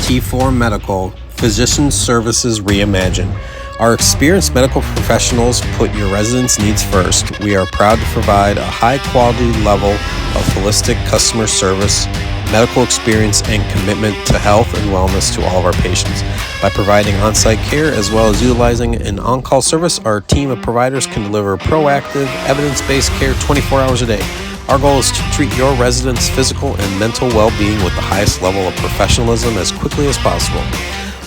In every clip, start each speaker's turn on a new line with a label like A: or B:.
A: T4 Medical Physician Services Reimagined. Our experienced medical professionals put your residents' needs first. We are proud to provide a high-quality level of holistic customer service, medical experience, and commitment to health and wellness to all of our patients. By providing on-site care as well as utilizing an on-call service, our team of providers can deliver proactive, evidence-based care 24 hours a day. Our goal is to treat your residents' physical and mental well-being with the highest level of professionalism as quickly as possible,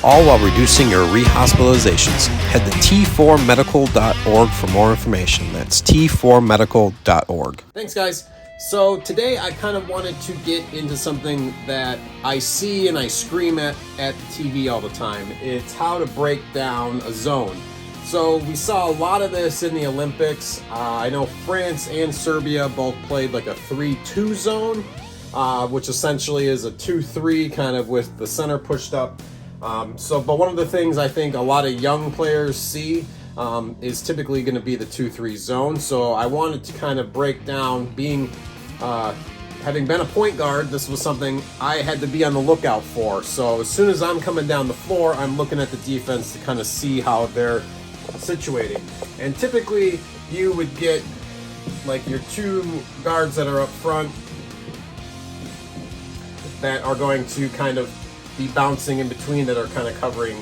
A: all while reducing your rehospitalizations. Head to t4medical.org for more information. That's t4medical.org.
B: Thanks, guys. So today I kind of wanted to get into something that I see and I scream at the TV all the time. It's how to break down a zone. So we saw a lot of this in the Olympics. I know France and Serbia both played like a 3-2 zone, which essentially is a 2-3 kind of with the center pushed up. But one of the things I think a lot of young players see is typically going to be the 2-3 zone. So I wanted to kind of break down having been a point guard, this was something I had to be on the lookout for. So as soon as I'm coming down the floor, I'm looking at the defense to kind of see how they're situating. And typically you would get like your two guards that are up front that are going to kind of be bouncing in between, that are kind of covering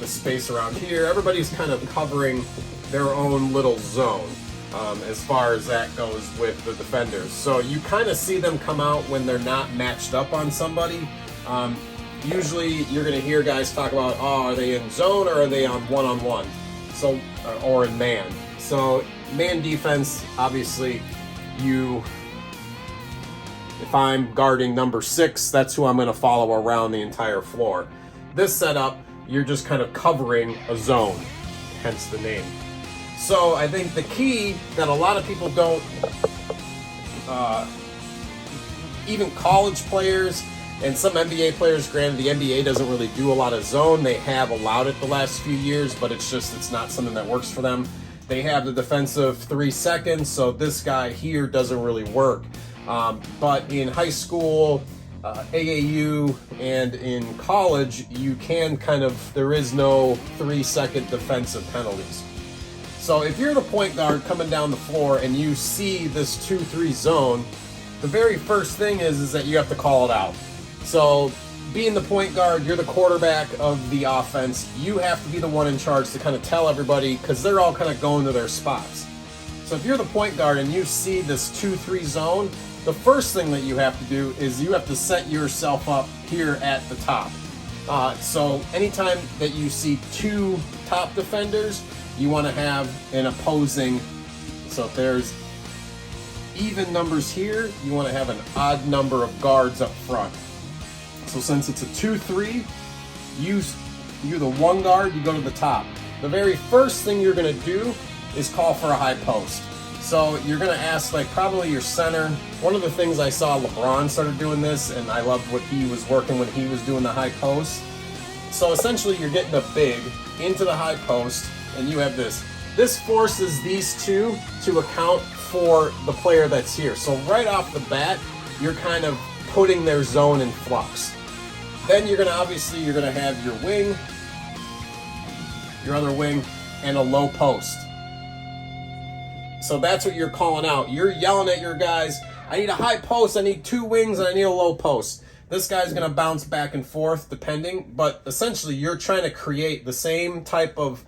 B: the space around here. Everybody's kind of covering their own little zone as far as that goes with the defenders. So you kind of see them come out when they're not matched up on somebody. Usually you're going to hear guys talk about, oh, are they in zone or are they on one-on-one? So, or in man. So man defense, obviously if I'm guarding number 6, that's who I'm going to follow around the entire floor. This setup, you're just kind of covering a zone, hence the name. So I think the key that a lot of people don't, even college players and some NBA players, granted the NBA doesn't really do a lot of zone. They have allowed it the last few years, but it's not something that works for them. They have the defensive 3 seconds, so this guy here doesn't really work. But in high school, AAU, and in college, you can there is no 3-second defensive penalties. So if you're the point guard coming down the floor and you see this 2-3 zone, the very first thing is that you have to call it out. So being the point guard, you're the quarterback of the offense. You have to be the one in charge to kind of tell everybody, because they're all kind of going to their spots. So if you're the point guard and you see this 2-3 zone, the first thing that you have to do is you have to set yourself up here at the top. So anytime that you see 2 top defenders, you want to have an opposing. So if there's even numbers here, you want to have an odd number of guards up front. So since it's a 2-3, you're the one guard, you go to the top. The very first thing you're going to do is call for a high post. So you're going to ask probably your center. One of the things I saw LeBron started doing this, and I loved what he was working when he was doing the high post. So essentially you're getting a big into the high post, and you have this. This forces these two to account for the player that's here. So right off the bat, you're kind of putting their zone in flux. Then you're going to have your wing, your other wing, and a low post. So that's what you're calling out. You're yelling at your guys, I need a high post, I need 2 wings, and I need a low post. This guy's going to bounce back and forth depending, but essentially you're trying to create the same type of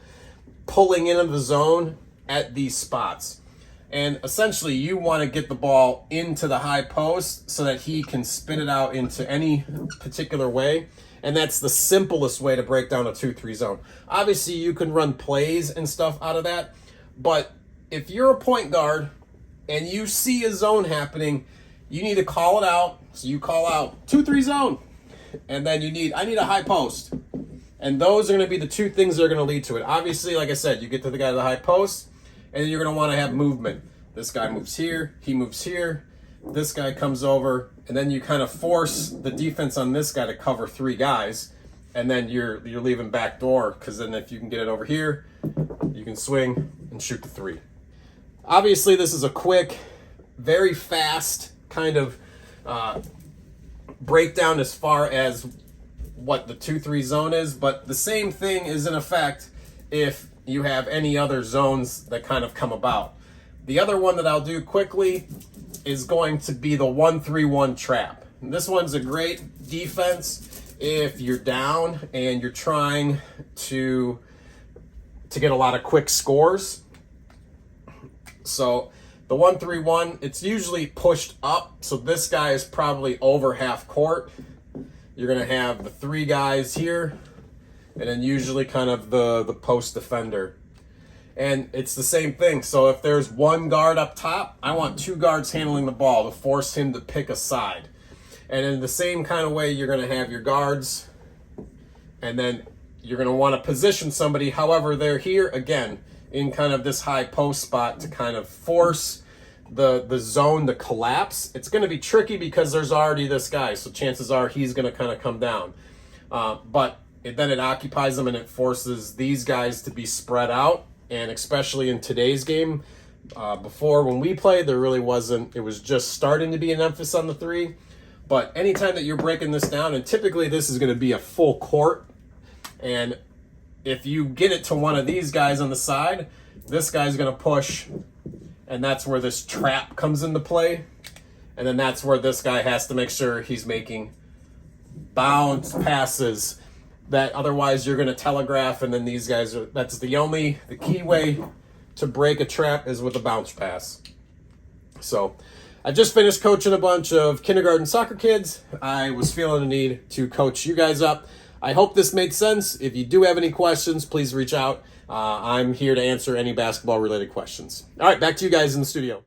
B: pulling into the zone at these spots. And essentially you want to get the ball into the high post so that he can spin it out into any particular way. And that's the simplest way to break down a 2-3 zone. Obviously you can run plays and stuff out of that, but if you're a point guard and you see a zone happening, you need to call it out. So you call out 2-3 zone, and then I need a high post. And those are going to be the 2 things that are going to lead to it. Obviously, like I said, you get to the guy to the high post, and then you're going to want to have movement. This guy moves here, he moves here, this guy comes over, and then you kind of force the defense on this guy to cover 3 guys, and then you're leaving back door, because then if you can get it over here, you can swing and shoot the 3. Obviously, this is a quick, very fast kind of breakdown as far as what the 2-3 zone is, but the same thing is in effect if you have any other zones that kind of come about. The other one that I'll do quickly is going to be the 1-3-1 trap. And this one's a great defense if you're down and you're trying to get a lot of quick scores. So the 1-3-1, it's usually pushed up. So this guy is probably over half court. You're going to have the 3 guys here, and then usually kind of the post defender. And it's the same thing. So if there's 1 guard up top, I want 2 guards handling the ball to force him to pick a side. And in the same kind of way, you're going to have your guards, and then you're going to want to position somebody, however they're here, again, in kind of this high post spot to kind of force the zone to collapse. It's going to be tricky because there's already this guy, so chances are he's going to kind of come down. But then it occupies them and it forces these guys to be spread out. And especially in today's game, before when we played, there really wasn't. It was just starting to be an emphasis on the 3. But anytime that you're breaking this down, and typically this is going to be a full court, and if you get it to one of these guys on the side, this guy's going to push, and that's where this trap comes into play. And then that's where this guy has to make sure he's making bounce passes that otherwise you're going to telegraph, and then these guys are, that's the key way to break a trap is with a bounce pass. So I just finished coaching a bunch of kindergarten soccer kids. I was feeling the need to coach you guys up. I hope this made sense. If you do have any questions, please reach out. I'm here to answer any basketball related questions. All right, back to you guys in the studio.